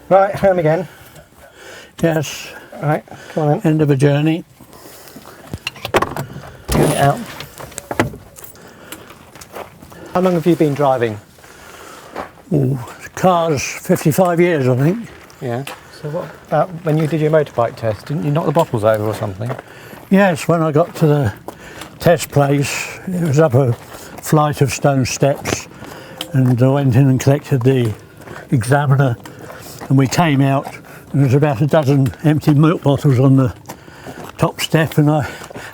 Right, home again. Yes. Right, come on then. End of a journey. Get it out. How long have you been driving? The car's 55 years, I think. Yeah. So what about when you did your motorbike test? Didn't you knock the bottles over or something? Yes, when I got to the test place, it was up a flight of stone steps, and I went in and collected the examiner, and we came out, and there was about a dozen empty milk bottles on the top step, and I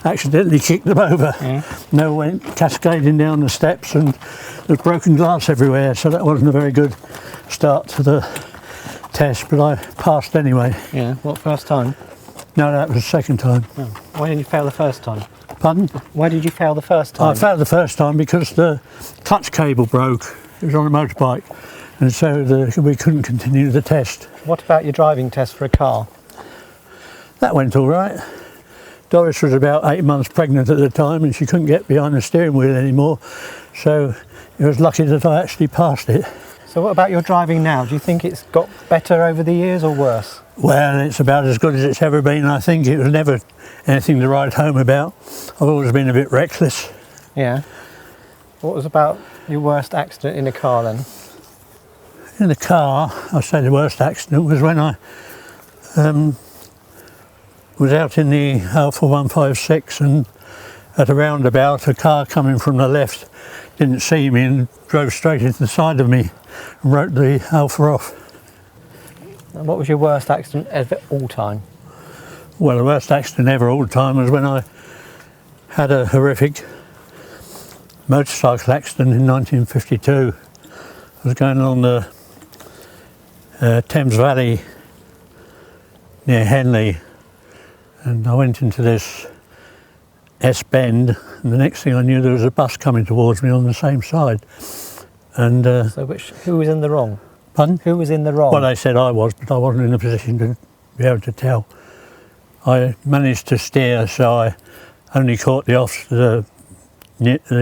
accidentally kicked them over. Yeah. And they went cascading down the steps, and there's broken glass everywhere, so that wasn't a very good start to the test, but I passed anyway. Yeah. What, first time? No, that was the second time. Oh. Why didn't you fail the first time? Pardon? Why did you fail the first time? I failed the first time because the clutch cable broke. It was on a motorbike, and so we couldn't continue the test. What about your driving test for a car? That went all right. Doris was about 8 months pregnant at the time, and she couldn't get behind the steering wheel anymore, so it was lucky that I actually passed it. So what about your driving now? Do you think it's got better over the years or worse? Well, it's about as good as it's ever been. I think it was never anything to write home about. I've always been a bit reckless. Yeah. What was about your worst accident in a car then? In the car, I say the worst accident was when I was out in the Alpha 156, and at a roundabout a car coming from the left didn't see me and drove straight into the side of me and wrote the Alpha off. And what was your worst accident ever all time? Well, the worst accident ever all the time was when I had a horrific motorcycle accident in 1952. I was going along the Thames Valley near Henley, and I went into this S-bend, and the next thing I knew there was a bus coming towards me on the same side. And So who was in the wrong? pardon? Who was in the wrong? Well, they said I was, but I wasn't in a position to be able to tell. I managed to steer, so I only caught the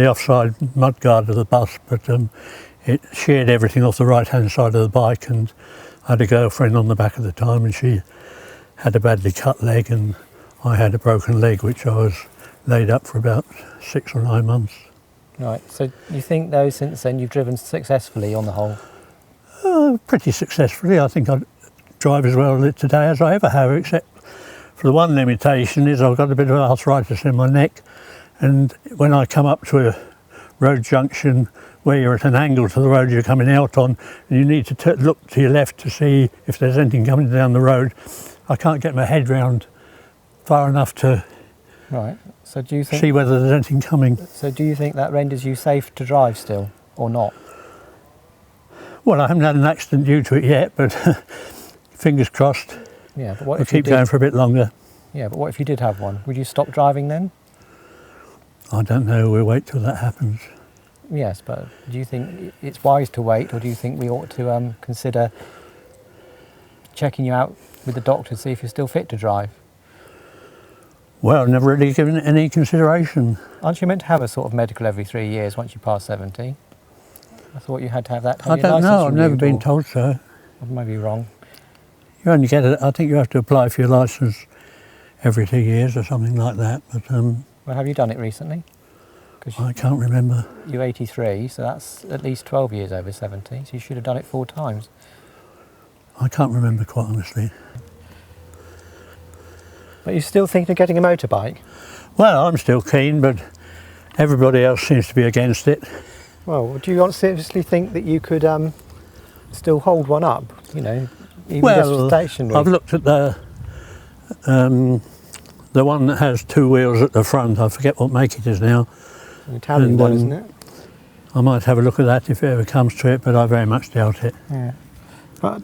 offside mudguard of the bus, but it sheared everything off the right-hand side of the bike, and I had a girlfriend on the back at the time, and she had a badly cut leg, and I had a broken leg, which I was laid up for about 6 or 9 months. Right, so you think though since then you've driven successfully on the whole? Pretty successfully. I think I drive as well today as I ever have, except for the one limitation is I've got a bit of arthritis in my neck, and when I come up to a road junction where you're at an angle to the road you're coming out on, and you need to look to your left to see if there's anything coming down the road, I can't get my head round far enough to Right, so do you think... see whether there's anything coming. So do you think that renders you safe to drive still, or not? Well, I haven't had an accident due to it yet, but fingers crossed. Yeah, but what I'll if you keep did? going for a bit longer. Yeah, but what if you did have one? Would you stop driving then? I don't know, we'll wait till that happens. Yes, but do you think it's wise to wait, or do you think we ought to consider checking you out with the doctor to see if you're still fit to drive? Well, I've never really given it any consideration. Aren't you meant to have a sort of medical every 3 years once you pass 70? I thought you had to have that. I don't know, I've never been told so. I may be wrong. You only get it, I think you have to apply for your licence every 2 years or something like that, but Well, have you done it recently? Because I can't remember. you're 83, so that's at least 12 years over 70, so you should have done it 4 times. I can't remember, quite honestly. But you're still thinking of getting a motorbike? Well, I'm still keen, but everybody else seems to be against it. Well, do you seriously think that you could still hold one up, you know, even Well, just stationary? I've looked at the one that has 2 wheels at the front. I forget what make it is now. An Italian and, one, isn't it? I might have a look at that if it ever comes to it, but I very much doubt it. Yeah. But,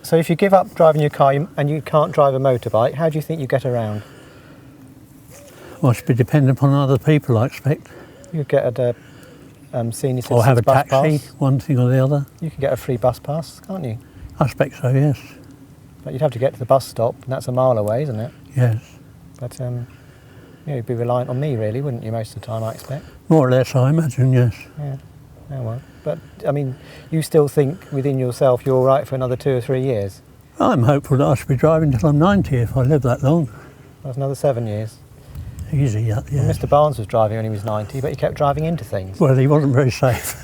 so if you give up driving your car and you can't drive a motorbike, how do you think you get around? Well, it should be dependent upon other people, I expect. You could get a senior citizens Or have a bus taxi, pass. one thing or the other. You could get a free bus pass, can't you? I expect so, yes. But you'd have to get to the bus stop, and that's a mile away, isn't it? Yes. But you'd be reliant on me, really, wouldn't you, most of the time, I expect? More or less, I imagine, yes. Yeah. Oh well. But I mean, you still think within yourself you're all right for another 2 or 3 years? I'm hopeful that I should be driving till I'm 90 if I live that long. That's another 7 years. Easy, yeah. Well, Mr. Barnes was driving when he was 90, but he kept driving into things. Well, he wasn't very safe.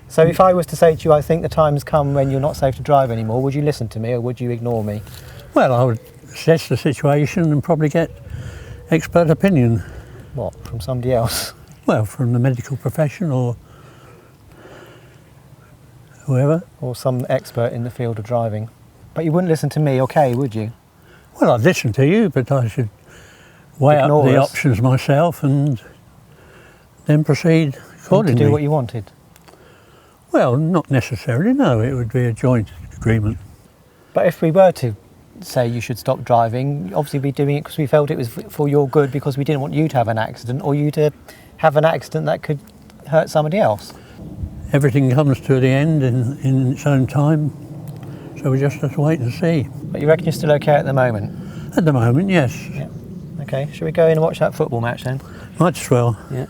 So if I was to say to you, I think the time's come when you're not safe to drive anymore, would you listen to me or would you ignore me? Well, I would assess the situation and probably get expert opinion. What, from somebody else? Well, from the medical profession or whoever. Or some expert in the field of driving. But you wouldn't listen to me, okay, would you? Well, I'd listen to you, but I should weigh Ignore up the us. options myself and then proceed accordingly. To do what you wanted. Well, not necessarily, no. It would be a joint agreement. But if we were to say you should stop driving, obviously we'd be doing it because we felt it was for your good, because we didn't want you to have an accident or you to have an accident that could hurt somebody else. Everything comes to the end in its own time, so we just have to wait and see. But you reckon you're still okay at the moment? At the moment, yes. Yeah. Okay, shall we go in and watch that football match then? Might as well. Yeah.